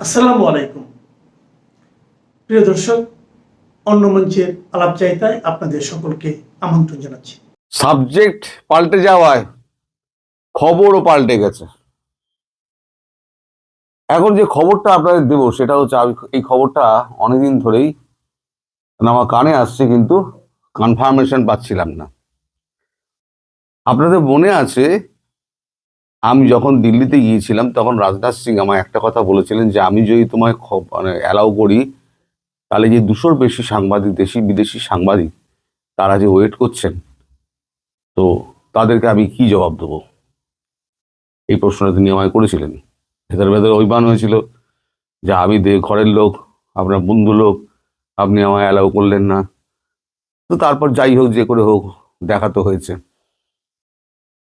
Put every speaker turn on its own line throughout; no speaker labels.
আসসালামু আলাইকুম প্রিয় দর্শক, অন্য মঞ্চের আলাপচারিতায় আপনাদের সকলকে আমন্ত্রণ জানাচ্ছি।
সাবজেক্ট পাল্টে যাওয়ায় খবরও পাল্টে গেছে। এখন যে খবরটা আপনাদের দেবো সেটা হচ্ছে, আমি এই খবরটা অনেকদিন ধরেই আমার কানে আসছে, কিন্তু কনফার্মেশন পাচ্ছিলাম না। আপনাদের মনে আছে, আমি যখন দিল্লিতে গিয়েছিলাম তখন রাজনাথ সিং আমায় একটা কথা বলেছিলেন যে আমি যদি তোমায় অ্যালাউ করি, তাহলে যে 200-র বেশি সাংবাদিক, দেশি বিদেশি সাংবাদিক, তারা যে ওয়েট করছেন, তো তাদেরকে আমি কি জবাব দেবো। এই প্রশ্নটা তিনি আমায় করেছিলেন। ভেতরে ভেতরে অভিমান হয়েছিল যে আমি ঘরের লোক, আপনার বন্ধু লোক, আপনি আমায় অ্যালাউ করলেন না। তো তারপর যাই হোক, যে করে হোক, দেখা তো হয়েছে।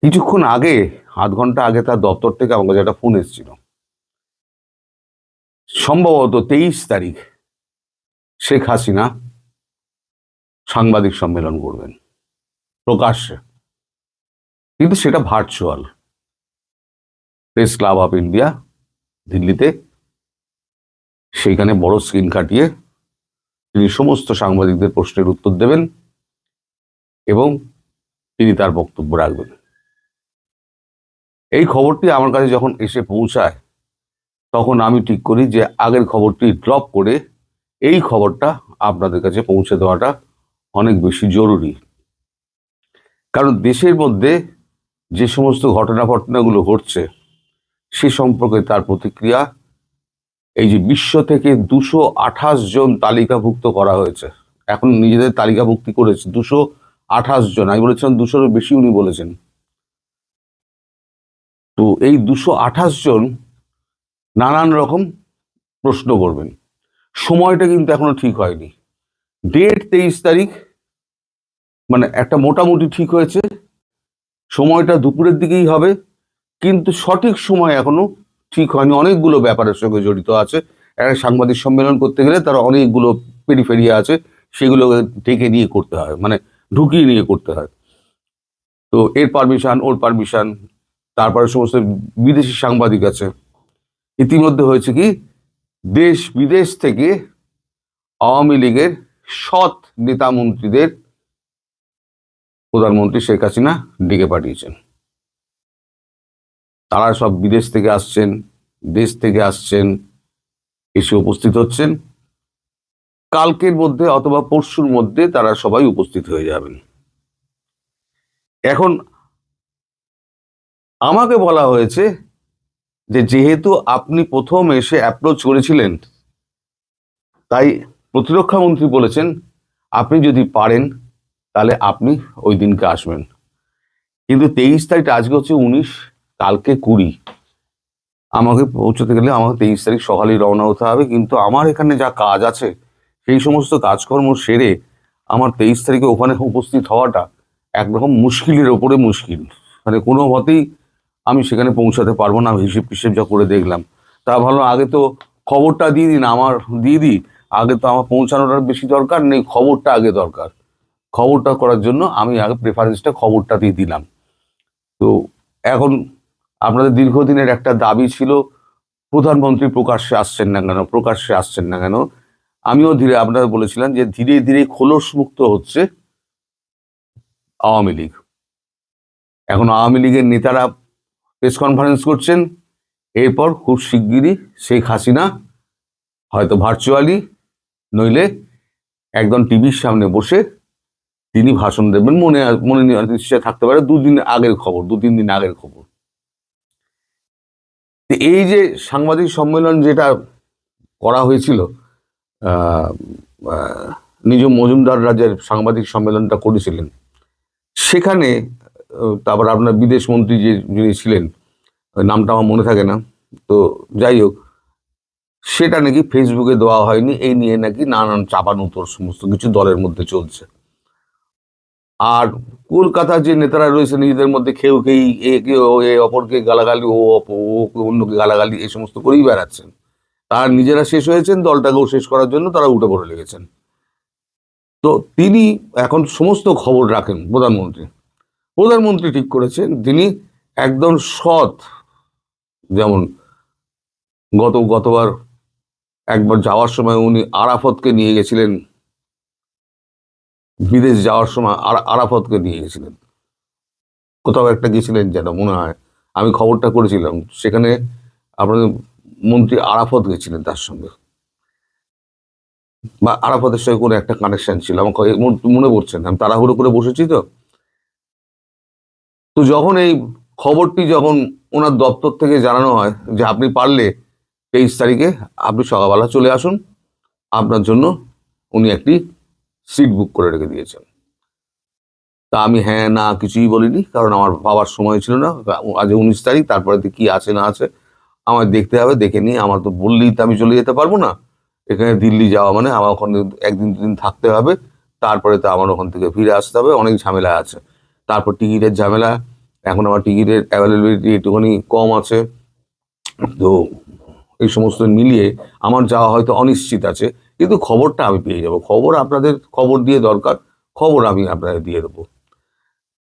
কিছুক্ষণ আগে, আধ ঘন্টা আগে, তার দপ্তর থেকে আমার কাছে একটা ফোন এসেছিল। সম্ভবত 23 তারিখ শেখ হাসিনা সাংবাদিক সম্মেলন করবেন প্রকাশ্যে, কিন্তু সেটা virtual. Press club of India দিল্লিতে, সেইখানে বড় স্ক্রিন খাটিয়ে তিনি সমস্ত সাংবাদিকদের প্রশ্নের উত্তর দেবেন এবং তিনি তার বক্তব্য রাখবেন। এই খবরটি আমার কাছে যখন এসে পৌঁছায়, তখন আমি ঠিক করি যে আগের খবরটি ড্রপ করে এই খবরটা আপনাদের কাছে পৌঁছে দেওয়াটা অনেক বেশি জরুরি। কারণ দেশের মধ্যে যে সমস্ত ঘটনাগুলো ঘটছে, সে সম্পর্কে তার প্রতিক্রিয়া, এই যে বিশ্ব থেকে 228 জন তালিকাভুক্ত করা হয়েছে, এখন নিজেদের তালিকাভুক্তি করেছে 228 জন। আমি বলেছিলাম 200-র বেশি, উনি বলেছেন। তো এই 228 জন নানান রকম প্রশ্ন করবেন। সময়টা কিন্তু এখনো ঠিক হয়নি। ডেট 23 তারিখ, মানে একটা মোটামুটি ঠিক হয়েছে, সময়টা দুপুরের দিকেই হবে, কিন্তু সঠিক সময় এখনো ঠিক হয়নি। অনেকগুলো ব্যাপারের সঙ্গে জড়িত আছে। একটা সাংবাদিক সম্মেলন করতে গেলে তার অনেকগুলো পেরিফেরিয়া আছে, সেগুলো ঢেকে নিয়ে করতে হয়, মানে ঢুকিয়ে নিয়ে করতে হয়। তো এর পারমিশন, ওর পারমিশন, তারপরে সমস্ত বিদেশি সাংবাদিক আছে। ইতিমধ্যে হয়েছে কি, দেশ বিদেশ থেকে আওয়ামী লীগের সৎ নেতা মন্ত্রীদের প্রধানমন্ত্রী শেখ হাসিনা ডেকে পাঠিয়েছেন। তারা সব বিদেশ থেকে আসছেন, দেশ থেকে আসছেন, এসে উপস্থিত হচ্ছেন। কালকের মধ্যে অথবা পরশুর মধ্যে তারা সবাই উপস্থিত হয়ে যাবেন। এখন আমাকে বলা হয়েছে যে যেহেতু আপনি প্রথম এসে অ্যাপ্রোচ করেছিলেন, তাই প্রতিরক্ষা মন্ত্রী বলেছেন আপনি যদি পারেন তাহলে আপনি ওই দিনকে আসবেন। কিন্তু 23 তারিখ, আজকে হচ্ছে 19, কালকে 20। আমাকে পৌঁছতে গেলে আমাকে 23 তারিখ সকালেই রওনা হতে হবে। কিন্তু আমার এখানে যা কাজ আছে, সেই সমস্ত কাজকর্ম সেরে আমার 23 তারিখে ওখানে উপস্থিত হওয়াটা একরকম মুশকিলের ওপরে মুশকিল। মানে কোনো মতেই আমি সেখানে পৌঁছাতে পারবো না। আমি হিসেব টিসেব যা করে দেখলাম, তা ভালো আগে তো খবরটা দিয়ে দিন, আমার দিয়ে দিই। আগে তো আমার পৌঁছানোটার বেশি দরকার নেই, খবরটা আগে দরকার। খবরটা করার জন্য আমি আগে প্রেফারেন্সটা খবরটা দিয়ে দিলাম। তো এখন আপনাদের দীর্ঘদিনের একটা দাবি ছিল, প্রধানমন্ত্রী প্রকাশ্যে আসছেন না কেন, প্রকাশ্যে আসছেন না কেন। আমিও আপনারা বলেছিলাম যে ধীরে ধীরে খোলস মুক্ত হচ্ছে আওয়ামী লীগ। এখন আওয়ামী লীগের নেতারা প্রেস কনফারেন্স করছেন। এরপর খুব শিগগিরই শেখ হাসিনা হয়তো ভার্চুয়ালি, নইলে একদম টিভির সামনে বসে তিনি ভাষণ দেবেন। মনে মনে নিশ্চয় থাকতে পারে 2 দিন আগের খবর, 2-3 দিন আগের খবর। এই যে সাংবাদিক সম্মেলন যেটা করা হয়েছিল, নিজ মজুমদার রাজের সাংবাদিক সম্মেলনটা করেছিলেন, সেখানে তারপর আপনার বিদেশ মন্ত্রী যিনি ছিলেন, নামটা আমার মনে থাকে না, তো যাই হোক, সেটা নাকি ফেসবুকে দেওয়া হয়নি। এই নিয়ে নাকি নানান চাপানুতোর সমস্ত কিছু দলের মধ্যে চলছে। আর কলকাতার যে নেতারা রয়েছে, নিজেদের মধ্যে কেউ একে অপরকে গালাগালি, ও অন্যকে গালাগালি, এই সমস্ত করেই বেড়াচ্ছেন। তারা নিজেরা শেষ হয়েছেন, দলটাকেও শেষ করার জন্য তারা উঠে পড়ে লেগেছেন। তো তিনি এখন সমস্ত খবর রাখেন। প্রধানমন্ত্রী ঠিক করেছেন তিনি একদম সৎ, যেমন গতবার একবার যাওয়ার সময় উনি আরাফতকে নিয়ে গেছিলেন, বিদেশ যাওয়ার সময় আরাফতকে নিয়ে গেছিলেন, কোথাও একটা গেছিলেন যেন মনে হয়, আমি খবরটা করেছিলাম। সেখানে আপনাদের মন্ত্রী আরাফত গেছিলেন তার সঙ্গে, বা আরাফতের সঙ্গে কোনো একটা কানেকশন ছিল, আমার মনে পড়ছে না, আমি তাড়াহুড়ো করে বসেছি তো। তো যখন এই খবরটি যখন ওনার দপ্তর থেকে জানানো হয় যে আপনি পারলে 23 তারিখে আপনি সকালবেলা চলে আসুন, আপনার জন্য উনি একটি সিট বুক করে রেখে দিয়েছেন। তা আমি হ্যাঁ না কিছুই বলিনি, কারণ আমার ভাবার সময় ছিল না। আজ 19 তারিখ, তারপরে কি আছে না আছে আমার দেখতে হবে, দেখে নিয়ে আমার তো বললেই তো আমি চলে যেতে পারবো না। এখানে দিল্লি যাওয়া মানে আমার ওখানে একদিন দুদিন থাকতে হবে, তারপরে তো আমার ওখান থেকে ফিরে আসতে হবে, অনেক ঝামেলা আছে। তারপর টিকিটের ঝামেলা, এখন আমার টিকিটের অ্যাভেলেবিলিটি একটুখানি কম আছে। তো এই সমস্ত মিলিয়ে আমার যাওয়া হয়তো অনিশ্চিত আছে, কিন্তু খবরটা আমি পেয়ে যাব। খবর আপনাদের খবর দিয়ে দরকার, খবর আমি আপনাদের দিয়ে দেবো।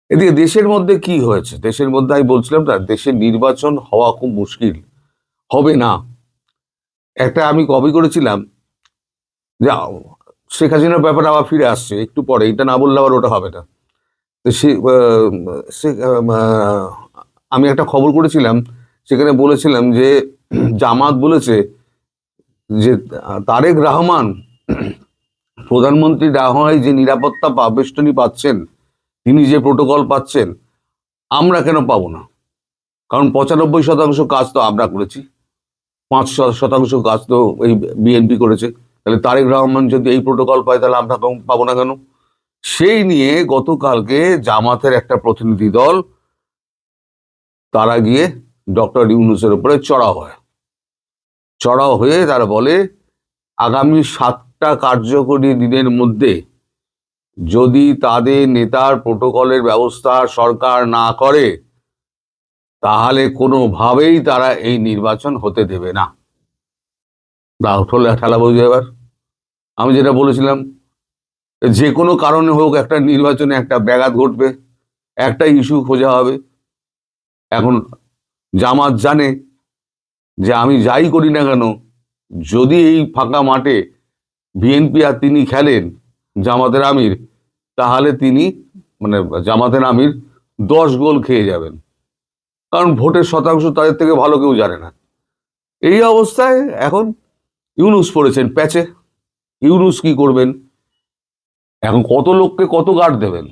এদিকে দেশের মধ্যে কি হয়েছে, দেশের মধ্যে আমি বলছিলাম না, দেশের নির্বাচন হওয়া খুব মুশকিল, হবে না। একটা আমি কপি করেছিলাম যে শেখ হাসিনার ব্যাপারে আবার ফিরে আসছে একটু পরে, এটা না বললে আবার ওটা হবে না। তো আমি একটা খবর করেছিলাম, সেখানে বলেছিলাম যে জামাত বলেছে যে তারেক রহমান প্রধানমন্ত্রী না হয় যে নিরাপত্তা বেষ্টনী পাচ্ছেন, তিনি যে প্রোটোকল পাচ্ছেন, আমরা কেন পাবো না? কারণ 95% কাজ তো আমরা করেছি, 5% কাজ তো এই বিএনপি করেছে। তাহলে তারেক রহমান যদি এই প্রোটোকল পায়, তাহলে আমরা পাবো না কেন? সেই নিয়ে গতকালকে জামাতের একটা প্রতিনিধি দল তারা গিয়ে ডক্টর ইউনূসের উপরে চড়াও হয়ে তারা বলে আগামী 7টা কার্যকরী দিনের মধ্যে যদি তাদের নেতার প্রোটোকলের ব্যবস্থা সরকার না করে, তাহলে কোনোভাবেই তারা এই নির্বাচন হতে দেবে না। ঠেলা বুঝে এবার আমি যেটা বলেছিলাম, যে কোনো কারণে হোক একটা নির্বাচনে একটা ব্যাঘাত ঘটবে, একটা ইস্যু খোঁজা হবে। এখন জামাত জানে যে আমি যাই করি না কেন, যদি এই ফাঁকা মাঠে বিএনপি আর তিনি খেলেন জামাতের আমির, তাহলে তিনি মানে জামাতের আমির 10 গোল খেয়ে যাবেন, কারণ ভোটের শতাংশ তাদের থেকে ভালো কেউ জানে না। এই অবস্থায় এখন ইউনূস পড়েছেন প্যাচে। ইউনূস কি করবেন? এখন কত লোককে কত গার্ড দেবেন?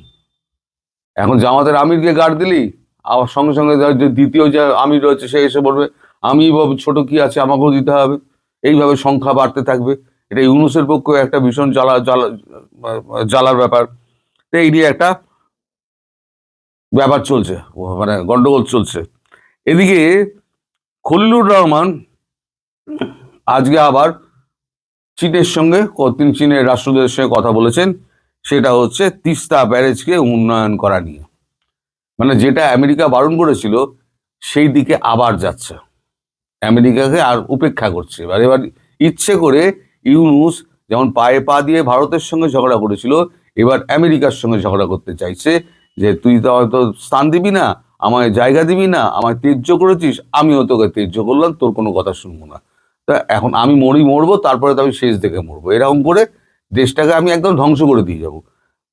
এখন জামাতের আমিরকে গার্ড দিলেই আবার সঙ্গে সঙ্গে যে দ্বিতীয় যে আমির রয়েছে সে এসে বলবে আমি ছোট কি আছে, আমাকেও দিতে হবে। এইভাবে সংখ্যা বাড়তে থাকবে। এটা ইউনূসের পক্ষে একটা ভীষণ জ্বালার ব্যাপার। তো এই নিয়ে একটা ব্যাপার চলছে, মানে গন্ডগোল চলছে। এদিকে খলিলুর রহমান আজকে আবার চীনের সঙ্গে, তিনি চীনের রাষ্ট্রদূতের সঙ্গে কথা বলেছেন, সেটা হচ্ছে তিস্তা ব্যারেজকে উন্নয়ন করা নিয়ে। মানে যেটা আমেরিকা বারণ করেছিল সেই দিকে আবার যাচ্ছে, আমেরিকাকে আর উপেক্ষা করছে। এবার ইচ্ছে করে ইউনূস যেমন পায়ে পা দিয়ে ভারতের সঙ্গে ঝগড়া করেছিল, এবার আমেরিকার সঙ্গে ঝগড়া করতে চাইছে যে তুই তো হয়তো স্থান দিবি না, আমায় জায়গা দিবি না, আমায় ত্যায্য করেছিস, আমিও তোকে ত্যায্য করলাম, তোর কোনো কথা শুনবো না। তা এখন আমি মরবো, তারপরে তো আমি শেষ দেখে মরবো, এরকম করে দেশটাকে আমি একদম ধ্বংস করে দিয়ে যাবো।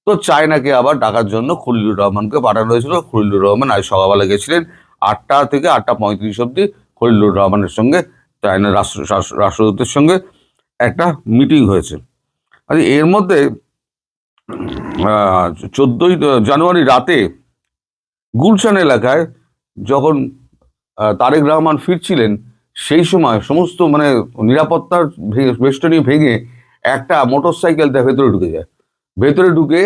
তো চায়নাকে আবার ডাকার জন্য খলিলুর রহমানকে পাঠানো হয়েছিল। খলিলুর রহমান আজ সকালবেলা গেছিলেন, 8টা থেকে 8টা 35 অব্দি খলিলুর রহমানের সঙ্গে চায়নার রাষ্ট্রদূতের সঙ্গে একটা মিটিং হয়েছে। আর এর মধ্যে 14ই জানুয়ারি রাতে গুলশান এলাকায় যখন তারেক রহমান ফিরছিলেন, সেই সময় সমস্ত মানে নিরাপত্তার বেষ্টনী ভেঙে একটা মোটরসাইকেল তার ভেতরে ঢুকে যায়। ভেতরে ঢুকে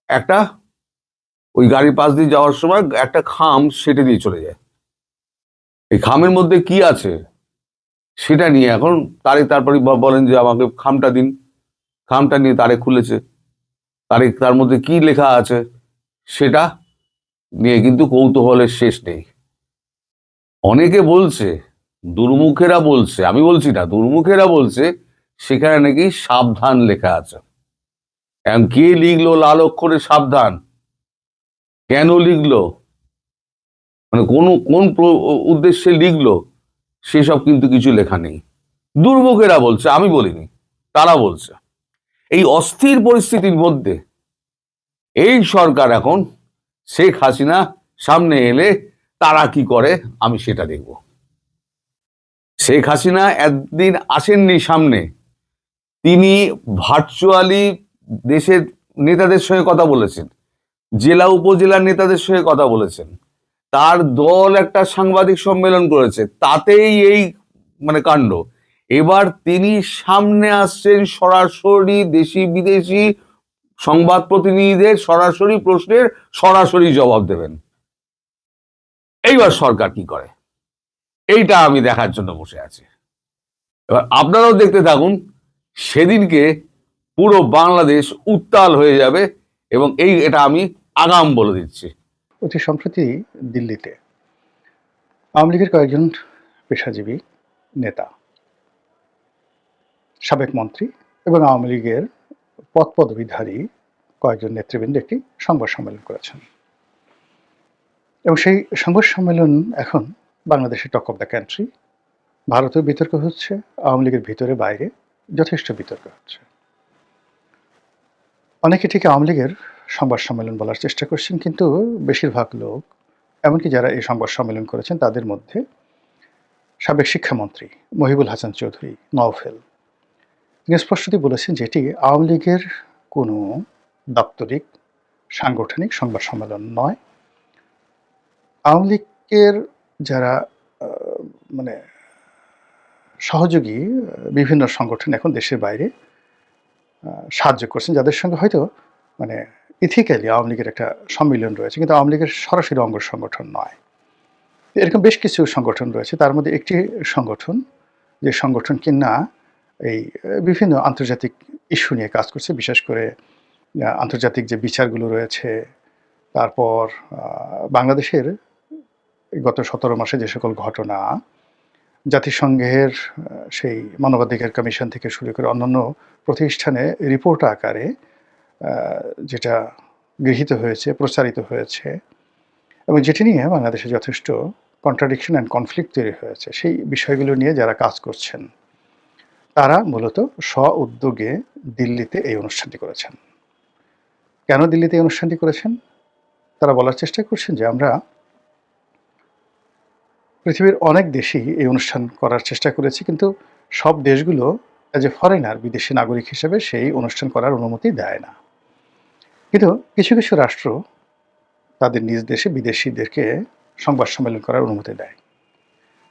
একটা ওই গাড়ির পাশ দিয়ে যাওয়ার সময় একটা খাম সেটে দিয়ে চলে যায়। এই খামের মধ্যে কি আছে সেটা নিয়ে এখন তারেক তারপরে বলেন যে আমাকে খামটা দিন। খামটা নিয়ে তারেক খুলেছে, তারেক তার মধ্যে কি লেখা আছে সেটা নিয়ে কিন্তু কৌতূহলের শেষ নেই। অনেকে বলছে, দুর্মুখেরা বলছে, আমি বলছি না, দুর্মুখেরা বলছে সেখানে নাকি সাবধান লেখা আছে। এখন কে লিখলো লাল অক্ষরে সাবধান, কেন লিখলো, মানে কোন উদ্দেশ্যে লিখলো, সেসব কিন্তু কিছু লেখা নেই। দুর্ভোগেরা বলছে, আমি বলিনি, তারা বলছে। এই অস্থির পরিস্থিতির মধ্যে এই সরকার এখন শেখ হাসিনা সামনে এলে তারা কি করে আমি সেটা দেখব। শেখ হাসিনা একদিন আসেননি সামনে, তিনি ভার্চুয়ালি দেশের নেতাদের সঙ্গে কথা বলেছেন, জেলা উপজেলার নেতাদের সঙ্গে কথা বলেছেন, তার দল একটা সাংবাদিক সম্মেলন করেছে, তাতেই এই কাণ্ড। এবার তিনি সামনে আসছেন, সরাসরি দেশি বিদেশি সংবাদ প্রতিনিধিদের সরাসরি প্রশ্নের সরাসরি জবাব দেবেন। এইবার সরকার কি করে এইটা আমি দেখার জন্য বসে আছি। এবার আপনারাও দেখতে থাকুন, সেদিনকে পুরো বাংলাদেশ উত্তাল হয়ে যাবে, এবং এটা আমি আগাম বলে দিচ্ছি।
অতি সম্প্রতি দিল্লিতে আওয়ামী লীগের কয়েকজন পেশাজীবী নেতা, সাবেক মন্ত্রী এবং আওয়ামী লীগের পদপদবীধারী কয়েকজন নেতৃবৃন্দ একটি সংবাদ সম্মেলন করেছেন, এবং সেই সংবাদ সম্মেলন এখন বাংলাদেশের টক অফ দ্য কান্ট্রি। ভারতেও বিতর্ক হচ্ছে, আওয়ামী লীগের ভিতরে বাইরে যথেষ্ট বিতর্ক হচ্ছে। অনেকে ঠিক আওয়ামী লীগের সংবাদ সম্মেলন বলার চেষ্টা করছেন, কিন্তু বেশিরভাগ লোক, এমনকি যারা এই সংবাদ সম্মেলন করেছেন তাদের মধ্যে সাবেক শিক্ষামন্ত্রী মহিবুল হাসান চৌধুরী নওফেল, তিনি স্পষ্টতই বলেছেন যে এটি আওয়ামী লীগের কোনো দাপ্তরিক সাংগঠনিক সংবাদ সম্মেলন নয়। আওয়ামী লীগের যারা সহযোগী বিভিন্ন সংগঠন এখন দেশের বাইরে সাহায্য করছেন, যাদের সঙ্গে হয়তো ইথিক্যালি আওয়ামী লীগের একটা সম্মিলন রয়েছে, কিন্তু আওয়ামী লীগের সরাসরি অঙ্গ সংগঠন নয়। এরকম বেশ কিছু সংগঠন রয়েছে, তার মধ্যে একটি সংগঠন, যে সংগঠন কিনা এই বিভিন্ন আন্তর্জাতিক ইস্যু নিয়ে কাজ করছে, বিশেষ করে আন্তর্জাতিক যে বিচারগুলো রয়েছে, তারপর বাংলাদেশের গত 17 মাসে যে সকল ঘটনা, জাতিসংঘের সেই মানবাধিকার কমিশন থেকে শুরু করে অন্যান্য প্রতিষ্ঠানে রিপোর্ট আকারে যেটা গৃহীত হয়েছে, প্রচারিত হয়েছে, এবং যেটি নিয়ে বাংলাদেশে যথেষ্ট কন্ট্রাডিকশন অ্যান্ড কনফ্লিক্ট তৈরি হয়েছে, সেই বিষয়গুলো নিয়ে যারা কাজ করছেন তারা মূলত স্ব-উদ্যোগে দিল্লিতে এই অনুষ্ঠানটি করেছেন। কেন দিল্লিতে এই অনুষ্ঠানটি করেছেন? তারা বলার চেষ্টা করছেন যে আমরা পৃথিবীর অনেক দেশই এই অনুষ্ঠান করার চেষ্টা করেছি, কিন্তু সব দেশগুলো অ্যাজ এ ফরেনার, বিদেশি নাগরিক হিসেবে সেই অনুষ্ঠান করার অনুমতি দেয় না। কিন্তু কিছু কিছু রাষ্ট্র তাদের নিজ দেশে বিদেশিদেরকে সংবাদ সম্মেলন করার অনুমতি দেয়।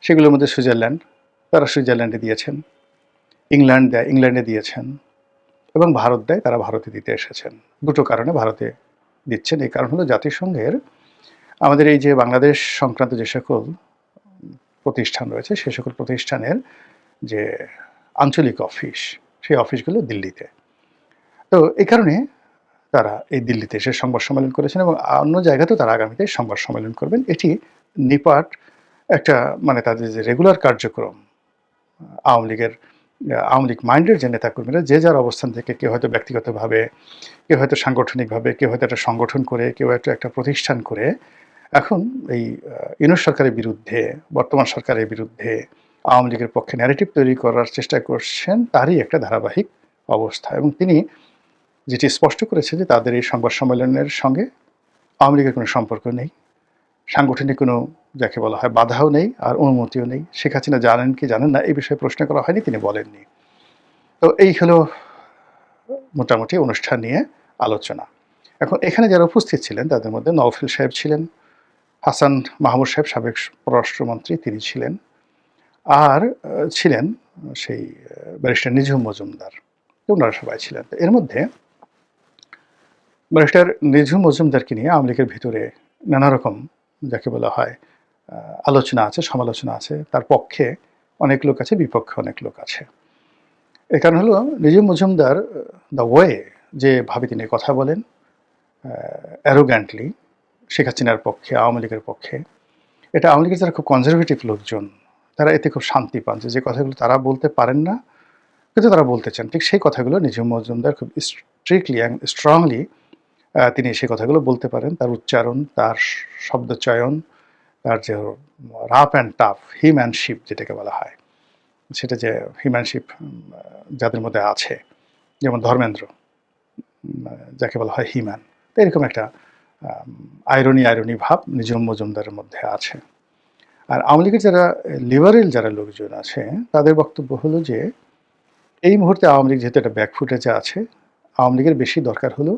সেগুলোর মধ্যে সুইজারল্যান্ড, তারা সুইজারল্যান্ডে দিয়েছেন, ইংল্যান্ড দেয়, ইংল্যান্ডে দিয়েছেন, এবং ভারত দেয়, তারা ভারতে দিতে এসেছেন। দুটো কারণে ভারতে দিচ্ছেন। এই কারণ হলো জাতিসংঘের আমাদের এই যে বাংলাদেশ সংক্রান্ত যে সকল প্রতিষ্ঠান রয়েছে, সে সকল প্রতিষ্ঠানের যে আঞ্চলিক অফিস, সেই অফিসগুলো দিল্লিতে। তো এই কারণে তারা এই দিল্লিতে এসে সংবাদ সম্মেলন করেছেন, এবং অন্য জায়গাতেও তারা আগামীতে সংবাদ সম্মেলন করবেন। এটি নিপাট একটা তাদের যে রেগুলার কার্যক্রম, আওয়ামী লীগ মাইন্ডের যে নেতাকর্মীরা যে যার অবস্থান থেকে, কেউ হয়তো ব্যক্তিগতভাবে, কেউ হয়তো সাংগঠনিকভাবে, কেউ হয়তো একটা সংগঠন করে, কেউ একটা প্রতিষ্ঠান করে এখন এই ইউনূস সরকারের বিরুদ্ধে, বর্তমান সরকারের বিরুদ্ধে আওয়ামী লীগের পক্ষে ন্যারেটিভ তৈরি করার চেষ্টা করছেন, তারই একটা ধারাবাহিক অবস্থা। এবং তিনি যেটি স্পষ্ট করেছে যে তাদের এই সংবাদ সম্মেলনের সঙ্গে আওয়ামী লীগের কোনো সম্পর্ক নেই, সাংগঠনিক কোনো যাকে বলা হয় বাধাও নেই, আর অনুমতিও নেই। শেখ হাসিনা জানেন কি জানেন না এই বিষয়ে প্রশ্ন করা হয়নি, তিনি বলেননি। তো এই হলো মোটামুটি অনুষ্ঠান নিয়ে আলোচনা। এখন এখানে যারা উপস্থিত ছিলেন তাদের মধ্যে নওফেল সাহেব ছিলেন, হাসান মাহমুদ সাহেব সাবেক পররাষ্ট্রমন্ত্রী তিনি ছিলেন, আর ছিলেন সেই ব্যারিস্টার নিঝুম মজুমদার, ওনারা সবাই ছিলেন। এর মধ্যে ব্যারিস্টার নিঝুম মজুমদারকে নিয়ে আওয়ামী লীগের ভিতরে নানা রকম যাকে বলা হয় আলোচনা আছে, সমালোচনা আছে। তার পক্ষে অনেক লোক আছে, বিপক্ষে অনেক লোক আছে। এর কারণ হলো নিঝুম মজুমদার দ্য ওয়ে যেভাবে তিনি কথা বলেন, অ্যারোগ্যান্টলি শেখ হাসিনার পক্ষে, আওয়ামী লীগের পক্ষে, এটা আওয়ামী লীগের যারা খুব কনজারভেটিভ লোকজন, তারা এতে খুব শান্তি পান, যে কথাগুলো তারা বলতে পারেন না কিন্তু তারা বলতে চান, ঠিক সেই কথাগুলো নিঝুম মজুমদার খুব স্ট্রিক্টলি অ্যান্ড স্ট্রংলি তিনি সেই কথাগুলো বলতে পারেন। তার উচ্চারণ, তার শব্দচয়ন, তার যে রাফ অ্যান্ড টাফ হিম্যানশিপ যেটাকে বলা হয়, সেটা যে হিম্যানশিপ যাদের মধ্যে আছে, যেমন ধর্মেন্দ্র, যাকে বলা হয় হিম্যান, তো এরকম একটা আইরনি ভাব নিজম মজুমদারের মধ্যে আছে। আর আওয়ামী লীগের যারা লিবারেল যারা লোকজন আছে, তাদের বক্তব্য হলো যে এই মুহূর্তে আওয়ামী লীগ যেহেতু একটা ব্যাকফুটেজে আছে, আওয়ামী লীগের বেশি দরকার হলো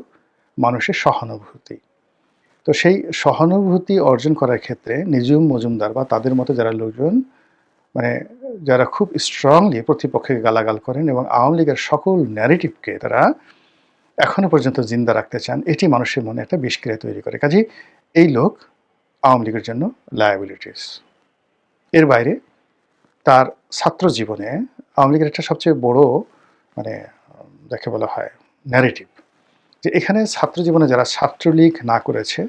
মানুষের সহানুভূতি। তো সেই সহানুভূতি অর্জন করার ক্ষেত্রে নিজুম মজুমদার বা তাদের মতো যারা লোকজন, মানে যারা খুব স্ট্রংলি প্রতিপক্ষকে গালাগাল করেন এবং আওয়ামী লীগের সকল ন্যারেটিভকে তারা এখনো পর্যন্ত জিন্দা রাখতে চান, এটি মানুষের মনে একটা বিষক্রিয়া তৈরি করে। কাজেই এই লোক আওয়ামী লীগের জন্য লায়াবিলিটিস। এর বাইরে তার ছাত্র জীবনে আওয়ামী লীগের একটা সবচেয়ে বড় মানে যাকে বলা হয় ন্যারেটিভ, যে এখানে ছাত্র জীবনে যারা ছাত্রলীগ না করেছে,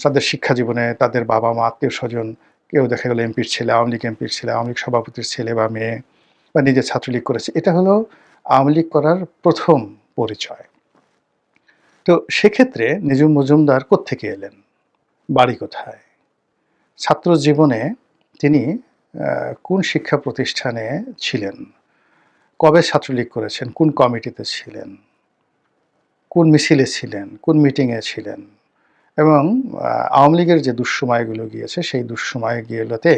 তাদের শিক্ষা জীবনে তাদের বাবা মা আত্মীয় স্বজন কেউ দেখা গেল এমপির ছেলে, আওয়ামী লীগ এমপির ছেলে, আওয়ামী লীগ সভাপতির ছেলে বা মেয়ে, বা নিজে ছাত্রলীগ করেছে, এটা হলো আওয়ামী লীগ করার প্রথম পরিচয়। তো সেক্ষেত্রে নিজুম মজুমদার কোত্থেকে এলেন, বাড়ি কোথায়, ছাত্র জীবনে তিনি কোন শিক্ষা প্রতিষ্ঠানে ছিলেন, কবে ছাত্রলীগ করেছেন, কোন কমিটিতে ছিলেন, কোন মিছিলে ছিলেন, কোন মিটিংয়ে ছিলেন, এবং আওয়ামী লীগের যে দুঃসময়গুলো গিয়েছে সেই দুঃসময়গুলোতে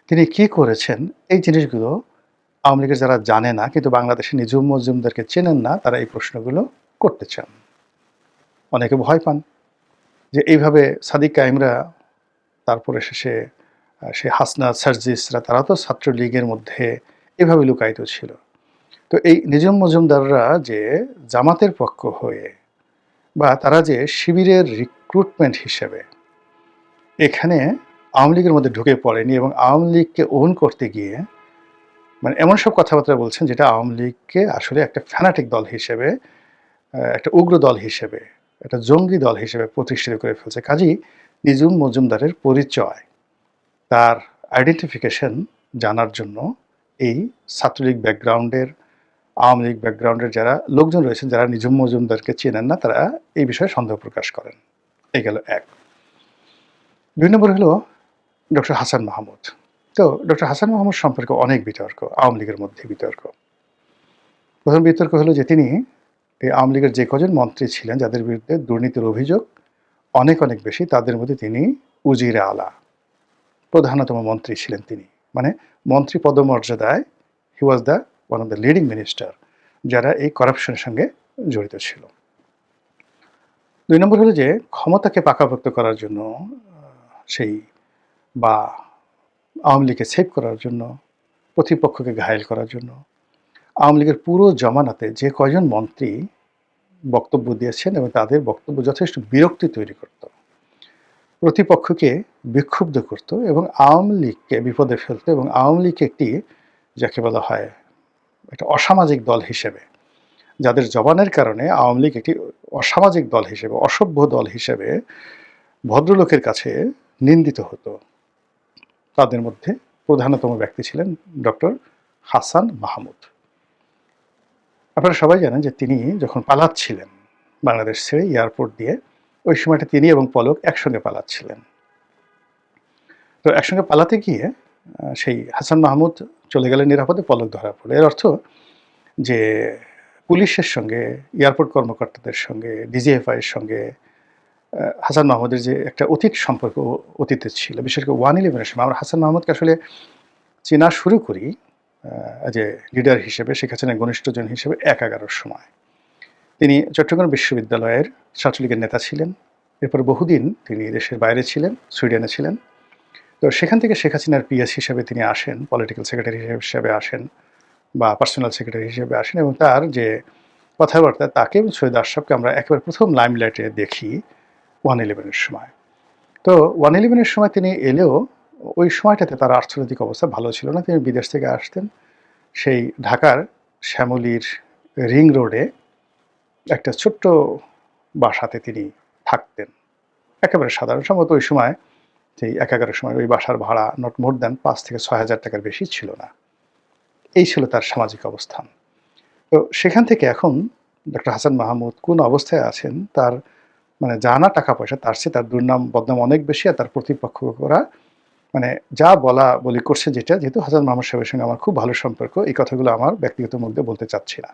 তিনি কি করেছেন, এই জিনিসগুলো আওয়ামী লীগের যারা জানে না, কিন্তু বাংলাদেশে নিজুম মজুমদারকে চেনেন না, তারা এই প্রশ্নগুলো করতে চান। অনেকে ভয় পান যে এইভাবে সাদিক কায়েমরা, তারপরে শেষে সে হাসনাত সার্জিসরা, তারা তো ছাত্রলীগের মধ্যে এভাবে লুকায়িত ছিল। তো এই নিজুম মজুমদাররা যে জামাতের পক্ষ হয়ে বা তারা যে শিবিরের রিক্রুটমেন্ট হিসেবে এখানে আওয়ামী লীগের মধ্যে ঢুকে পড়েনি এবং আওয়ামী লীগকে ওন করতে গিয়ে মানে এমন সব কথাবার্তা বলছেন যেটা আওয়ামী লীগকে আসলে একটা ফ্যানাটিক দল হিসেবে, একটা উগ্র দল হিসেবে, একটা জঙ্গি দল হিসেবে প্রতিষ্ঠিত করে ফেলছে। কাজেই নিজুম মজুমদারের পরিচয়, তার আইডেন্টিফিকেশন জানার জন্য এই ছাত্রলীগ ব্যাকগ্রাউন্ডের, আওয়ামী লীগ ব্যাকগ্রাউন্ডের যারা লোকজন রয়েছেন, যারা নিজুম মজুমদারকে চেনেন না, তারা এই বিষয়ে সন্দেহ প্রকাশ করেন। এই গেল এক। ২ নম্বর হলো ডক্টর হাসান মাহমুদ। তো ডক্টর হাসান মাহমুদ সম্পর্কে অনেক বিতর্ক, আওয়ামী লীগের মধ্যে বিতর্ক। প্রথম বিতর্ক হলো যে তিনি এই আওয়ামী লীগের যে কজন মন্ত্রী ছিলেন যাদের বিরুদ্ধে দুর্নীতির অভিযোগ অনেক অনেক বেশি, তাদের মধ্যে তিনি উজিরে আলা, প্রধানতম মন্ত্রী ছিলেন তিনি, মানে মন্ত্রী পদমর্যাদায় he was the one of the leading minister যারা এই করাপশনের সঙ্গে জড়িত ছিল। ২ নম্বর হলো যে ক্ষমতাকে পাকাপোক্ত করার জন্য সেই বা আওয়ামী লীগকে সেভ করার জন্য, প্রতিপক্ষকে ঘায়েল করার জন্য আওয়ামী লীগের পুরো জমানাতে যে কয়জন মন্ত্রী বক্তব্য দিয়েছেন এবং তাদের বক্তব্য যথেষ্ট বিরক্তি তৈরি করত, প্রতিপক্ষকে বিক্ষুব্ধ করত এবং আওয়ামী লীগকে বিপদে ফেলত এবং আওয়ামী লীগকে একটি যাকে বলা হয় একটা অসামাজিক দল হিসেবে, যাদের জবানের কারণে আওয়ামী লীগ একটি অসামাজিক দল হিসেবে, অসভ্য দল হিসেবে ভদ্রলোকের কাছে নিন্দিত হতো, তাদের মধ্যে প্রধানতম ব্যক্তি ছিলেন ডক্টর হাসান মাহমুদ। আপনারা সবাই জানেন যে তিনি যখন পালাচ্ছিলেন বাংলাদেশ ছেড়ে এয়ারপোর্ট দিয়ে, ওই সময়টা তিনি এবং পলক একসঙ্গে পালাচ্ছিলেন। তো একসঙ্গে পালাতে গিয়ে সেই হাসান মাহমুদ চলে গেলেন নিরাপদে, পলক ধরা পড়ে। এর অর্থ যে পুলিশের সঙ্গে, এয়ারপোর্ট কর্মকর্তাদের সঙ্গে, ডিজিএফআইয়ের সঙ্গে হাসান মাহমুদের যে একটা অতীত সম্পর্ক অতীতে ছিল, বিশেষ করে 1/11-এর সময় আমরা হাসান মাহমুদকে আসলে চেনা শুরু করি যে লিডার হিসেবে, শেখ হাসিনার ঘনিষ্ঠজন হিসেবে ১/১১-র সময়। তিনি চট্টগ্রাম বিশ্ববিদ্যালয়ের ছাত্রলীগের নেতা ছিলেন। এরপর বহুদিন তিনি দেশের বাইরে ছিলেন, সুইডেনে ছিলেন। তো সেখান থেকে শেখ হাসিনার পিএস হিসেবে তিনি আসেন, পলিটিক্যাল সেক্রেটারি হিসেবে আসেন বা পার্সোনাল সেক্রেটারি হিসেবে আসেন, এবং তার যে কথাবার্তা, তাকে এবং সৈয়দ আশরাফকে আমরা একেবারে প্রথম লাইমলাইটে দেখি 1/11-এর সময়। তো 1/11-এর সময় তিনি এলেও ওই সময়টাতে তার অর্থনৈতিক অবস্থা ভালো ছিল না, তিনি বিদেশ থেকে আসতেন। সেই ঢাকার শ্যামলীর রিং রোডে একটা ছোট্ট বাসাতে তিনি থাকতেন, একেবারে সাধারণ। সম্ভবত ওই সময় সেই ১/১১-এর সময় ওই বাসার ভাড়া নট মোর দ্যান ৫ থেকে ৬ হাজার টাকার বেশি ছিল না। এই ছিল তার সামাজিক অবস্থান। তো সেখান থেকে এখন ডক্টর হাসান মাহমুদ কোন অবস্থায় আছেন, তার মানে জানা টাকা পয়সা, তার চেয়ে তার দুর্নাম বদনাম অনেক বেশি, আর তার প্রতিপক্ষরা মানে যা বলা বলি করছে, যেটা যেহেতু হাসান মাহমুদ সাহেবের সঙ্গে আমার খুব ভালো সম্পর্ক, এই কথাগুলো আমার ব্যক্তিগত মুখ দিয়ে বলতে চাচ্ছি না।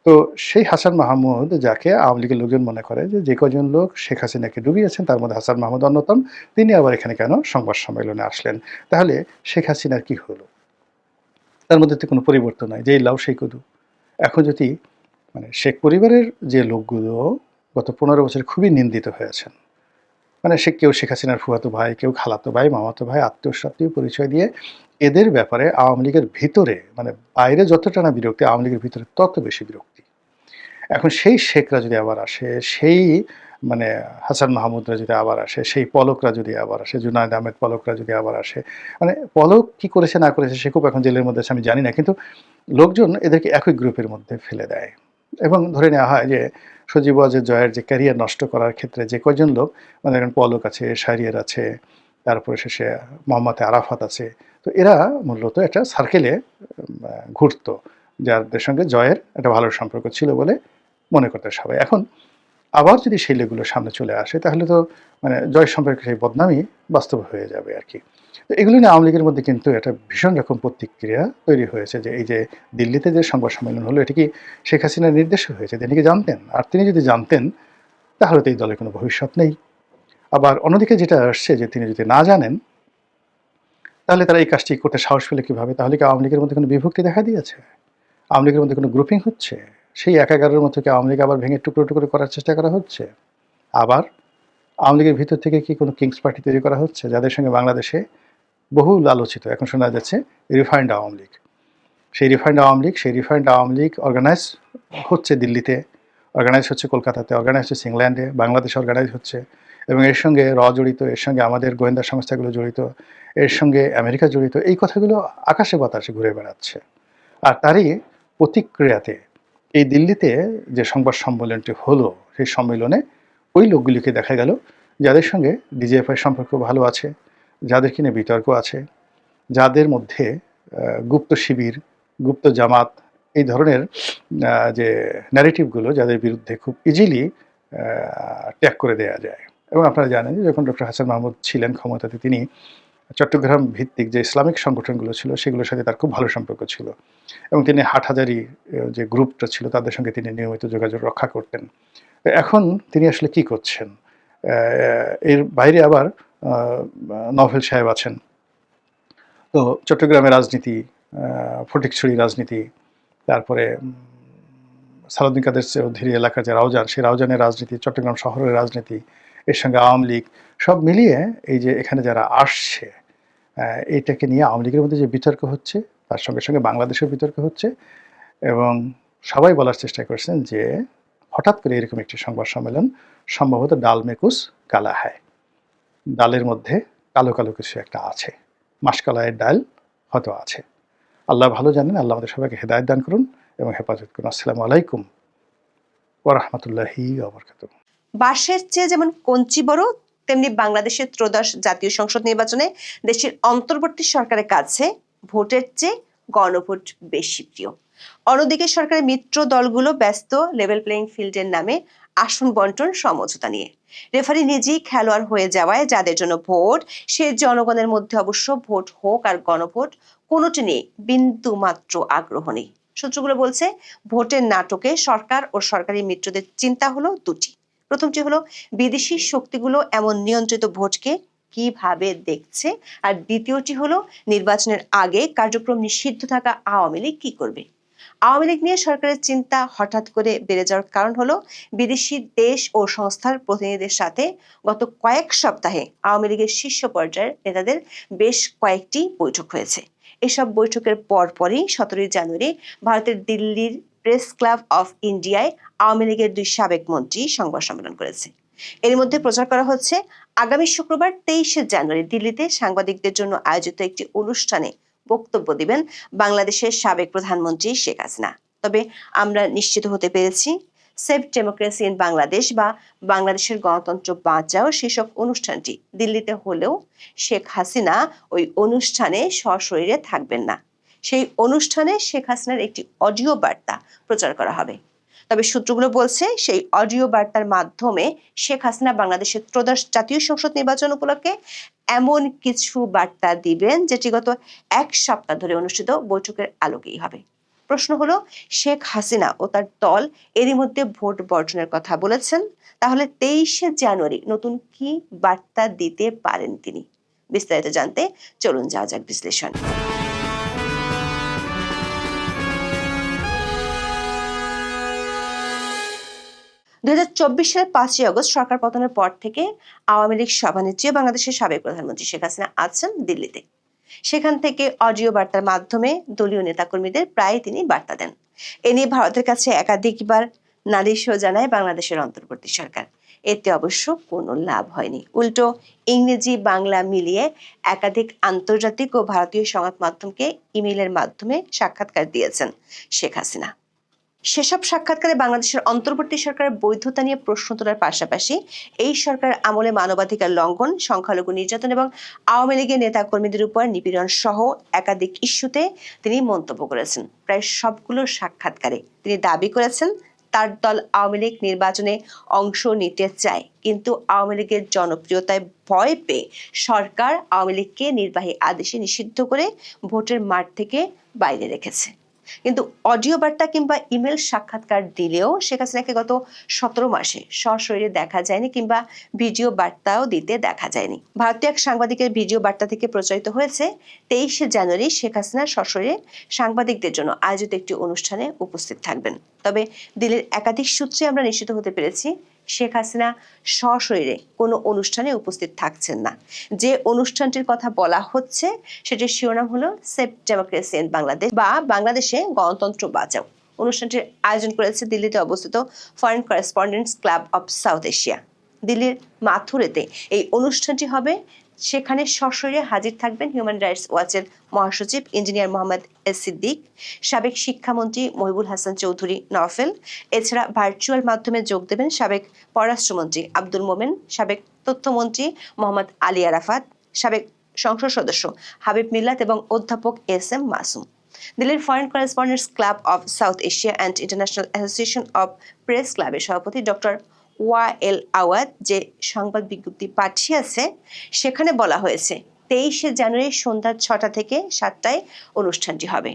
তো সেই হাসান মাহমুদ, যাকে আওয়ামী লীগের লোকজন মনে করে যে কজন লোক শেখ হাসিনাকে ডুবিয়েছেন তার মধ্যে হাসান মাহমুদ অন্যতম, তিনি আবার এখানে কেন সংবাদ সম্মেলনে আসলেন? তাহলে শেখ হাসিনার কি হলো? তার মধ্যে তো কোনো পরিবর্তন নাই, যেই লাউ সেই কদু। এখন যদি মানে শেখ পরিবারের যে লোকগুলো গত 15 বছর খুবই নিন্দিত হয়েছেন, মানে কেউ শেখ হাসিনার ফুফাতো ভাই, কেউ খালাতো ভাই, মামাতো ভাই, আত্মীয়-স্বাত্মীয় পরিচয় দিয়ে এদের ব্যাপারে আওয়ামী লীগের ভিতরে, মানে বাইরে যতটা না বিরক্তি, আওয়ামী লীগের ভিতরে তত বেশি বিরক্তি। এখন সেই শেখরা যদি আবার আসে, সেই মানে হাসান মাহমুদরা যদি আবার আসে, সেই পলকরা যদি আবার আসে, জুনায়েদ আহমেদ পলকরা যদি আবার আসে, মানে পলক কি করেছে না করেছে সে খুব এখন জেলের মধ্যে আছে আমি জানি না, কিন্তু লোকজন এদেরকে একই গ্রুপের মধ্যে ফেলে দেয় এবং ধরে নেওয়া হয় যে সজীব ওয়াজেদ জয়ের যে ক্যারিয়ার নষ্ট করার ক্ষেত্রে যে কয়জন লোক, মানে ধরেন পলক আছে, শাহরিয়ার আছে, তারপরে শেষে মোহাম্মদ আরাফাত আছে, তো এরা মূলত একটা সার্কেলে ঘুরতো, যাদের সঙ্গে জয়ের একটা ভালো সম্পর্ক ছিল বলে মনে করতে সবাই। এখন আবার যদি সেই লোকগুলো সামনে চলে আসে, তাহলে তো মানে জয় সম্পর্কে সেই বদনামই বাস্তব হয়ে যাবে আর কি। তো এগুলো নিয়ে আওয়ামী লীগের মধ্যে কিন্তু একটা ভীষণ রকম প্রতিক্রিয়া তৈরি হয়েছে যে এই যে দিল্লিতে যে সংবাদ সম্মেলন হলো, এটা কি শেখ হাসিনার নির্দেশে হয়েছে? তিনি কি জানতেন? আর তিনি যদি জানতেন তাহলে তো এই দলের কোনো ভবিষ্যৎ নেই। আবার অন্যদিকে যেটা আসছে যে তিনি যদি না জানেন, তাহলে তারা এই কাজটি করতে সাহস পেলে কীভাবে? তাহলে কি আওয়ামী লীগের মধ্যে কোনো বিভক্তি দেখা দিয়েছে? আওয়ামী লীগের মধ্যে কোনো গ্রুপিং হচ্ছে? সেই ১/১১-এর মতো কি আওয়ামী লীগ আবার ভেঙে টুকরো, টুকরো করার চেষ্টা করা হচ্ছে? আবার আওয়ামী লীগের ভিতর থেকে কি কোনো কিংস পার্টি তৈরি করা হচ্ছে, যাদের সঙ্গে বাংলাদেশে বহুল আলোচিত এখন শোনা যাচ্ছে রিফাইন্ড আওয়ামী লীগ। সেই রিফাইন্ড আওয়ামী লীগ অর্গানাইজ হচ্ছে দিল্লিতে, অর্গানাইজ হচ্ছে কলকাতাতে, অর্গানাইজ হচ্ছে ইংল্যান্ডে, বাংলাদেশে অর্গানাইজ হচ্ছে এবং এর সঙ্গে জড়িত, এর সঙ্গে আমাদের গোয়েন্দা সংস্থাগুলো জড়িত, এর সঙ্গে আমেরিকা জড়িত। এই কথাগুলো আকাশে বাতাসে ঘুরে বেড়াচ্ছে। আর তারই প্রতিক্রিয়াতে এই দিল্লিতে যে সংবাদ সম্মেলনটি হলো, সেই সম্মেলনে ওই লোকগুলিকে দেখা গেল যাদের সঙ্গে ডিজিএফআই সম্পর্ক ভালো আছে, যাদের কিনে বিতর্ক আছে, যাদের মধ্যে গুপ্ত শিবির, গুপ্ত জামাত, এই ধরনের যে ন্যারেটিভগুলো যাদের বিরুদ্ধে খুব ইজিলি ট্যাগ করে দেয়া যায়। এবং আপনারা জানেন যে যখন ডক্টর হাসান মাহমুদ ছিলেন ক্ষমতাতে, তিনি চট্টগ্রাম ভিত্তিক যে ইসলামিক সংগঠনগুলো ছিল সেগুলোর সাথে তার খুব ভালো সম্পর্ক ছিল এবং তিনি হাটহাজারী যে গ্রুপটা ছিল তাদের সঙ্গে তিনি নিয়মিত যোগাযোগ রক্ষা করতেন। এখন তিনি আসলে কি করছেন? এর বাইরে আবার নভেল সাহেব আছেন। তো চট্টগ্রামের রাজনীতি, ফটিকছড়ি রাজনীতি, তারপরে সালাউদ্দিন কাদের চৌধুরী এলাকার যে রাউজান, সেই রাউজানের রাজনীতি, চট্টগ্রাম শহরের রাজনীতি, এর সঙ্গে আওয়ামী লীগ, সব মিলিয়ে এই যে এখানে যারা আসছে, এইটাকে নিয়ে আওয়ামী লীগের মধ্যে যে বিতর্ক হচ্ছে, তার সঙ্গে সঙ্গে বাংলাদেশের বিতর্ক হচ্ছে এবং সবাই বলার চেষ্টা করছেন যে হঠাৎ করে এরকম একটি সংবাদ সম্মেলন সম্ভবত ডাল মেকুস কালা হয়, ডালের মধ্যে কালো কালো কিছু একটা আছে, মাসকলাইয়ের ডাল হয়তো আছে। আল্লাহ ভালো জানেন। আল্লাহ আমাদের সবাইকে হেদায়েত দান করুন এবং হেফাজত করুন। আসসালামু আলাইকুম ওয়া রাহমাতুল্লাহি ওয়া বারাকাতুহু।
বাঁশের চেয়ে যেমন কঞ্চি বড়, তেমনি বাংলাদেশের ত্রয়োদশ জাতীয় সংসদ নির্বাচনে দেশের অন্তর্বর্তী সরকারের কাছে ভোটের চেয়ে গণভোট বেশি প্রিয়। অন্যদিকে সরকারের মিত্র দলগুলো ব্যস্ত লেভেল প্লেইং ফিল্ডের নামে আসন বন্টন সমঝোতা নিয়ে। রেফারি নিজেই খেলোয়াড় হয়ে যাওয়ায় যাদের জন্য ভোট, সে জনগণের মধ্যে অবশ্য ভোট হোক আর গণভোট, কোনোটি নিয়ে বিন্দু মাত্র আগ্রহ নেই। সূত্রগুলো বলছে, ভোটের নাটকে সরকার ও সরকারি মিত্রদের চিন্তা হলো দুটি। প্রথমটি হলো বিদেশি শক্তিগুলো এমন নিয়ন্ত্রিত ভোটকে কিভাবে দেখছে, আর দ্বিতীয়টি হলো নির্বাচনের আগে কার্যক্রম নিষিদ্ধ থাকা আওয়ামী লীগ কি করবে। আওয়ামী লীগ নিয়ে সরকারের চিন্তা হঠাৎ করে বেড়ে যাওয়ার কারণ হলো বিদেশি দেশ ও সংস্থার প্রতিনিধিদের সাথে গত কয়েক সপ্তাহে আওয়ামী লীগের শীর্ষ পর্যায়ের নেতাদের বেশ কয়েকটি বৈঠক হয়েছে। এসব বৈঠকের পরপরই 17 জানুয়ারি ভারতের দিল্লির প্রেস ক্লাব অফ ইন্ডিয়ায় আওয়ামী লীগের 2 সাবেক মন্ত্রী সংবাদ সম্মেলন করেছে। এর মধ্যে প্রচার করা হচ্ছে আগামী শুক্রবার 23 জানুয়ারি দিল্লিতে সাংবাদিকদের জন্য আয়োজিত একটি অনুষ্ঠানে বক্তব্য দিবেন বাংলাদেশের সাবেক প্রধানমন্ত্রী শেখ হাসিনা। তবে আমরা নিশ্চিত হতে পেরেছি, সেভ ডেমোক্রেসি ইন বাংলাদেশ বা বাংলাদেশের গণতন্ত্র বাঁচাও শীর্ষক অনুষ্ঠানটি দিল্লিতে হলেও শেখ হাসিনা ওই অনুষ্ঠানে সশরীরে থাকবেন না। সেই অনুষ্ঠানে শেখ হাসিনার একটি অডিও বার্তা প্রচার করা হবে। তবে সূত্রগুলো বলছে সেই অডিও বার্তার মাধ্যমে শেখ হাসিনা বাংলাদেশের ত্রয়োদশ জাতীয় সংসদ নির্বাচন উপলক্ষে এমন কিছু বার্তা দিবেন যেটি গত এক সপ্তাহ ধরে অনুষ্ঠিত বৈঠকের আলোকেই হবে। প্রশ্ন হলো, শেখ হাসিনা ও তার দল এরই মধ্যে ভোট বর্জনের কথা বলেছেন, তাহলে 23শে জানুয়ারি নতুন কি বার্তা দিতে পারেন তিনি? বিস্তারিত জানতে চলুন যাওয়া যাক বিশ্লেষণ। 2024 সালের 5ই আগস্ট সরকার পতনের পর থেকে আওয়ামী লীগ সভানেত্রী ও বাংলাদেশের সাবেক প্রধানমন্ত্রী শেখ হাসিনা আছেন দিল্লিতে। সেখান থেকে অডিও বার্তার মাধ্যমে দলীয় নেতাকর্মীদের প্রায় তিনি বার্তা দেন। এ নিয়ে ভারতের কাছে একাধিকবার নালিশও জানায় বাংলাদেশের অন্তর্বর্তী সরকার। এতে অবশ্য কোনো লাভ হয়নি। উল্টো ইংরেজি বাংলা মিলিয়ে একাধিক আন্তর্জাতিক ও ভারতীয় সংবাদ মাধ্যমকে ইমেইলের মাধ্যমে সাক্ষাৎকার দিয়েছেন শেখ হাসিনা। সেসব সাক্ষাৎকারে বাংলাদেশের অন্তর্বর্তী সরকারের বৈধতা নিয়ে প্রশ্ন তোলার পাশাপাশি এই সরকার আমলে মানবাধিকার লঙ্ঘন, সংখ্যালঘু নির্যাতন এবং আওয়ামী লীগের নেতা কর্মীদের উপর নিপীড়ন সহ একাধিক ইস্যুতে তিনি মন্তব্য করেছেন। প্রায় সবগুলো সাক্ষাৎকারে তিনি দাবি করেছেন তার দল আওয়ামী লীগ নির্বাচনে অংশ নিতে চায়, কিন্তু আওয়ামী লীগের জনপ্রিয়তায় ভয় পেয়ে সরকার আওয়ামী লীগকে নির্বাহী আদেশে নিষিদ্ধ করে ভোটের মাঠ থেকে বাইরে রেখেছে। কিন্তু অডিও বার্তা কিংবা ইমেল সাক্ষাৎকার দিলেও শেখ হাসিনাকে গত 17 মাসে সশরীরে দেখা যায়নি কিংবা ভিডিও বার্তাও দিতে দেখা যায়নি। ভারতীয় এক সাংবাদিকের ভিডিও বার্তা থেকে প্রচারিত হয়েছে 23শে জানুয়ারি শেখ হাসিনা সশরীরে সাংবাদিকদের জন্য আয়োজিত একটি অনুষ্ঠানে উপস্থিত থাকবেন। তবে দিল্লির একাধিক সূত্রে আমরা নিশ্চিত হতে পেরেছি শেখ হাসিনা সশরীরে কোনো অনুষ্ঠানে উপস্থিত থাকছেন না। যে অনুষ্ঠানটির কথা বলা হচ্ছে সেটির শিরোনাম হলো সেভ ডেমোক্রেসি ইন বাংলাদেশ বা বাংলাদেশে গণতন্ত্র বাঁচাও। অনুষ্ঠানটির আয়োজন করেছে দিল্লিতে অবস্থিত foreign correspondents club of South Asia. দিল্লির মাথুরেতে এই অনুষ্ঠানটি হবে। সেখানে সশরীরে হাজির থাকবেন হিউম্যান রাইটস ওয়াচের মহাসচিব ইঞ্জিনিয়ার মোহাম্মদ এস সিদ্দিক, সাবেক শিক্ষামন্ত্রী মহিবুল হাসান চৌধুরী নওফেল। এছাড়া ভার্চুয়াল মাধ্যমে যোগ দেবেন সাবেক পররাষ্ট্রমন্ত্রী আব্দুল মোমেন, সাবেক তথ্যমন্ত্রী মোহাম্মদ আলী আরাফাত, সাবেক সংসদ সদস্য হাবিব মিল্লাত এবং অধ্যাপক এস এম মাসুম। দিল্লির foreign correspondents club of South Asia and international association of press ক্লাবের সভাপতি ডক্টর ওয়াএল আওয়াদ যে সংবাদ বিজ্ঞপ্তি পাঠিয়েছে সেখানে বলা হয়েছে 23শে জানুয়ারি সন্ধ্যা 6টা থেকে 7টায় অনুষ্ঠানটি হবে,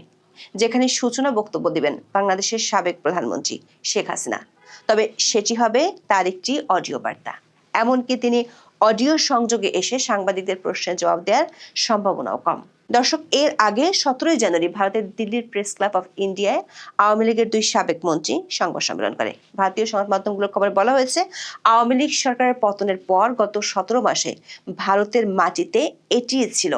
যেখানে সূচনা বক্তব্য দিবেন বাংলাদেশের সাবেক প্রধানমন্ত্রী শেখ হাসিনা। তবে সেটি হবে তার একটি অডিও বার্তা। এমনকি তিনি অডিও সংযোগে এসে সাংবাদিকদের প্রশ্নের জবাব দেওয়ার সম্ভাবনাও কম। দর্শক, এর আগে 17 জানুয়ারি ভারতের দিল্লির প্রেস ক্লাব অফ ইন্ডিয়ায় আওয়ামী লীগের 2 সাবেক মন্ত্রী সংবাদ সম্মেলন করে। ভারতীয় সংবাদ মাধ্যমগুলোর খবরে বলা হয়েছে আওয়ামী লীগ সরকারের পতনের পর গত 17 মাসে ভারতের মাটিতে এটি ছিল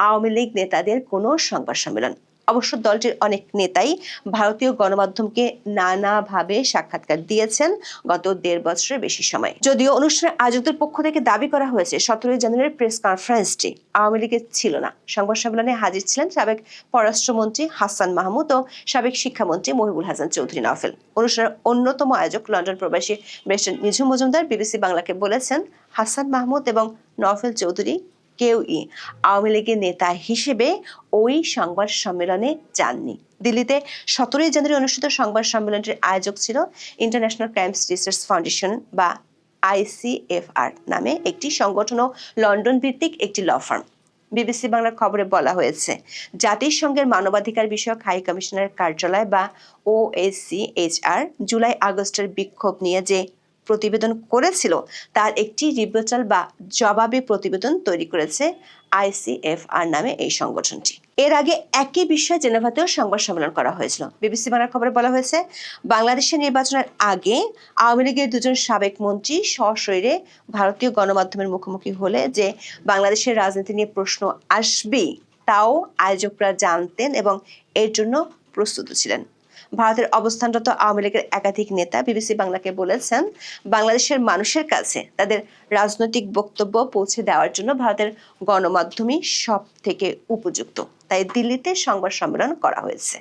আওয়ামী লীগ নেতাদের কোনো সংবাদ সম্মেলন। অবশ্য দলটির অনেক নেতাই ভারতীয় গণমাধ্যমকে নানাভাবে সাক্ষাৎকার দিয়েছেন গত 1.5 বছরের বেশি সময়। যদিও অনুষ্ঠানের আয়োজকদের পক্ষ থেকে দাবি করা হয়েছে 17 জানুয়ারির প্রেস কনফারেন্সটি আওয়ামী লীগের ছিল না। সংবাদ সম্মেলনে হাজির ছিলেন সাবেক পররাষ্ট্রমন্ত্রী হাসান মাহমুদ ও সাবেক শিক্ষামন্ত্রী মহিবুল হাসান চৌধুরী নওফেল। অনুষ্ঠানের অন্যতম আয়োজক লন্ডন প্রবাসী ব্যারিস্টার নিঝুম মজুমদার বিবিসি বাংলাকে বলেছেন হাসান মাহমুদ এবং নওফেল চৌধুরী কেউই আওয়ামী লীগের নেতা হিসেবে ওই সংবাদ সম্মেলনে যাননি। দিল্লিতে 17 জানুয়ারি অনুষ্ঠিত সংবাদ সম্মেলনটির আয়োজক ছিল ইন্টারন্যাশনাল ক্রাইমস রিসার্চ ফাউন্ডেশন বা ICFR নামে একটি সংগঠন ও লন্ডন ভিত্তিক একটি ল ফার্ম। বিবিসি বাংলার খবরে বলা হয়েছে জাতিসংঘের মানবাধিকার বিষয়ক হাই কমিশনার কার্যালয় বা OHCHR জুলাই আগস্টের বিক্ষোভ নিয়ে যে প্রতিবেদন করেছিল তার একটি রিপোর্টাল বা জবাবি প্রতিবেদন তৈরি করেছে ICFR নামে এই সংগঠনটি। এর আগে একই বিষয়ে জেনেভাতেও সংবাদ সম্মেলন করা হয়েছিল। বিবিসি বাংলার খবরে বলা হয়েছে বাংলাদেশের নির্বাচনের আগে আওয়ামী লীগের 2জন সাবেক মন্ত্রী সশরীরে ভারতীয় গণমাধ্যমের মুখোমুখি হলে যে বাংলাদেশের রাজনীতি নিয়ে প্রশ্ন আসবেই তাও আয়োজকরা জানতেন এবং এর জন্য প্রস্তুত ছিলেন। ভারতের অবস্থানরত আওয়ামী লীগের একাধিক নেতা বিবিসি বাংলাকে বলেছেন বাংলাদেশের মানুষের কাছে তাদের রাজনৈতিক বক্তব্য পৌঁছে দেওয়ার জন্য ভারতের গণমাধ্যমই সব থেকে উপযুক্ত, তাই দিল্লিতে সংবাদ সম্মেলন করা হয়েছে।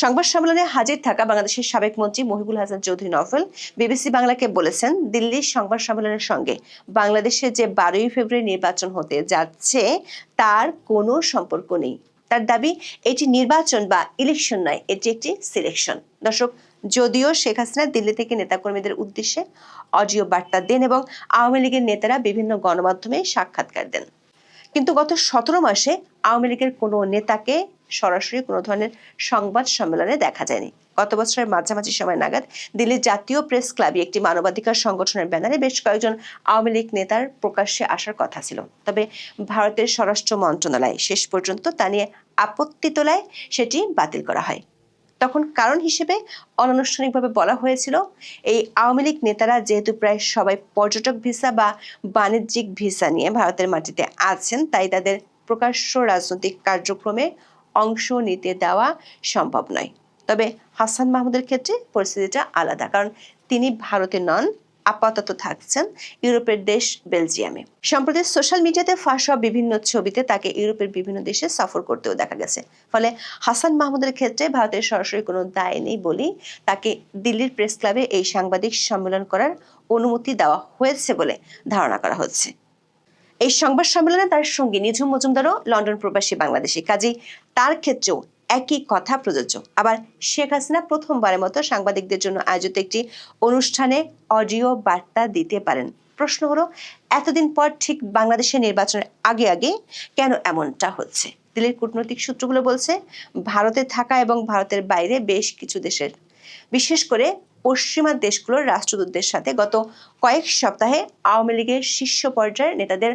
সংবাদ সম্মেলনে হাজির থাকা বাংলাদেশের সাবেক মন্ত্রী মহিবুল হাসান চৌধুরী নওফেল বিবিসি বাংলাকে বলেছেন দিল্লির সংবাদ সম্মেলনের সঙ্গে বাংলাদেশে যে 12ই ফেব্রুয়ারি নির্বাচন হতে যাচ্ছে তার কোনো সম্পর্ক নেই। তার দাবি এটি নির্বাচন বা ইলেকশন নয়, এটি একটি সিলেকশন। দর্শক, যদিও শেখ হাসিনা দিল্লি থেকে নেতাকর্মীদের উদ্দেশ্যে অডিও বার্তা দেন এবং আওয়ামী লীগের নেতারা বিভিন্ন গণমাধ্যমে সাক্ষাৎকার দেন, কিন্তু গত 17 মাসে আওয়ামী লীগের কোনো নেতাকে সরাসরি কোনো ধরনের সংবাদ সম্মেলনে দেখা যায়নি। গত বছরের মাঝামাঝি সময় নাগাদ দিল্লির জাতীয় প্রেস ক্লাবে একটি মানবাধিকার সংগঠনের ব্যানারে বেশ কয়েকজন আওয়ামী লীগ নেতার প্রকাশ্যে আসার কথা ছিল, তবে ভারতের স্বরাষ্ট্র মন্ত্রণালয় শেষ পর্যন্ত তা নিয়ে আপত্তি তোলায় সেটি বাতিল করা হয়। তখন কারণ হিসেবে অনানুষ্ঠানিকভাবে বলা হয়েছিল, এই আওয়ামী লীগ নেতারা যেহেতু প্রায় সবাই পর্যটক ভিসা বা বাণিজ্যিক ভিসা নিয়ে ভারতের মাটিতে আছেন, তাই তাদের প্রকাশ্য রাজনৈতিক কার্যক্রমে অংশ নিতে দেওয়া সম্ভব নয়। তবে হাসান মাহমুদের ক্ষেত্রে পরিস্থিতিটা আলাদা, কারণ তিনি ভারতে নন, আপাতত থাকছেন ইউরোপের দেশ বেলজিয়ামে। সম্প্রতি সোশ্যাল মিডিয়াতে ফাঁস হওয়া বিভিন্ন ছবিতে তাকে ইউরোপের বিভিন্ন দেশে সফর করতেও দেখা গেছে। ফলে হাসান মাহমুদের ক্ষেত্রে ভারতের সরাসরি কোনো দায় নেই বলেই তাকে দিল্লির প্রেস ক্লাবে এই সাংবাদিক সম্মেলন করার অনুমতি দেওয়া হয়েছে বলে ধারণা করা হচ্ছে। এই সংবাদ সম্মেলনে তার সঙ্গী নিঝুম মজুমদারও লন্ডন প্রবাসী বাংলাদেশি, কাজেই তার ক্ষেত্রেও একই কথা প্রযোজ্য। আবার শেখ হাসিনা প্রথমবারের মতো সাংবাদিকদের জন্য আয়োজিত একটি অনুষ্ঠানে অডিও বার্তা দিতে পারেন। প্রশ্ন হলো, এতদিন পর ঠিক বাংলাদেশের নির্বাচনের আগে আগে কেন এমনটা হচ্ছে? দিল্লির কূটনৈতিক সূত্রগুলো বলছে, ভারতে থাকা এবং ভারতের বাইরে বেশ কিছু দেশের, বিশেষ করে পশ্চিমা দেশগুলোর রাষ্ট্রদূতদের সাথে গত কয়েক সপ্তাহে আওয়ামী লীগের শীর্ষ পর্যায়ের নেতাদের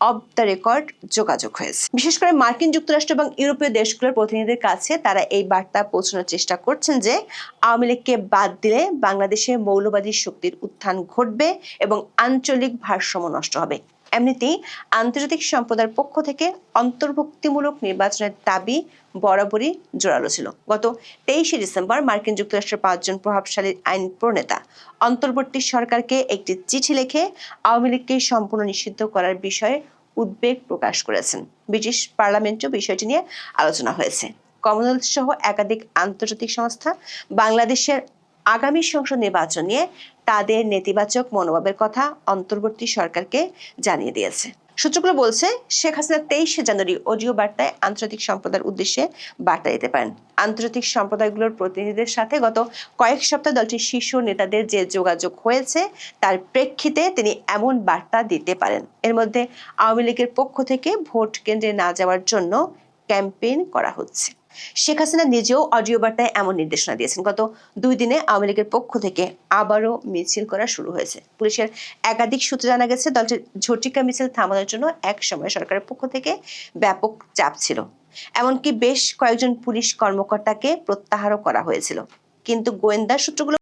অফ দ্য রেকর্ড যোগাযোগ হয়েছে। বিশেষ করে মার্কিন যুক্তরাষ্ট্র এবং ইউরোপীয় দেশগুলোর প্রতিনিধিদের কাছে তারা এই বার্তা পৌঁছানোর চেষ্টা করছেন যে আওয়ামী লীগকে বাদ দিলে বাংলাদেশে মৌলবাদী শক্তির উত্থান ঘটবে এবং আঞ্চলিক ভারসাম্য নষ্ট হবে। এমনিতেই আন্তর্জাতিক সম্প্রদায়ের পক্ষ থেকে অন্তর্ভুক্তিমূলক নির্বাচনের দাবি বরাবরই জোরালো ছিল। গত 23শে ডিসেম্বর মার্কিন যুক্তরাষ্ট্রের 5 জন প্রভাবশালী আইন প্রণেতা অন্তর্বর্তী সরকারকে একটি চিঠি লিখে আওয়ামী লীগকে সম্পূর্ণ নিষিদ্ধ করার বিষয়ে উদ্বেগ প্রকাশ করেছেন। ব্রিটিশ পার্লামেন্টেও বিষয়টি নিয়ে আলোচনা হয়েছে। কমনওয়েলথ সহ একাধিক আন্তর্জাতিক সংস্থা বাংলাদেশের আগামী সংসদ নির্বাচন নিয়ে তাদের নেতিবাচক মনোভাবের কথা অন্তর্বর্তী সরকারকে জানিয়ে দিয়েছে। সূত্রগুলো বলছে, শেখ হাসিনা 23শে জানুয়ারি অডিও বার্তায় আন্তর্জাতিক সম্প্রদায়ের উদ্দেশ্যে বার্তা দিতে পারেন। আন্তর্জাতিক সম্প্রদায়গুলোর প্রতিনিধিদের সাথে গত কয়েক সপ্তাহ দলটির শীর্ষ নেতাদের যে যোগাযোগ হয়েছে তার প্রেক্ষিতে তিনি এমন বার্তা দিতে পারেন। এর মধ্যে আওয়ামী লীগের পক্ষ থেকে ভোট কেন্দ্রে না যাওয়ার জন্য ক্যাম্পেইন করা হচ্ছে। শেখ হাসিনা নিজেও অডিও বার্তায় এমন নির্দেশনা দিয়েছেন। গত 2 দিনে আওয়ামী লীগের পক্ষ থেকে আবারও মিছিল করা শুরু হয়েছে। পুলিশের একাধিক সূত্রে জানা গেছে, দলটির ঝটিকা মিছিল থামানোর জন্য এক সময় সরকারের পক্ষ থেকে ব্যাপক চাপ ছিল। এমনকি বেশ কয়েকজন পুলিশ কর্মকর্তাকে প্রত্যাহারও করা হয়েছিল। কিন্তু গোয়েন্দা সূত্রগুলো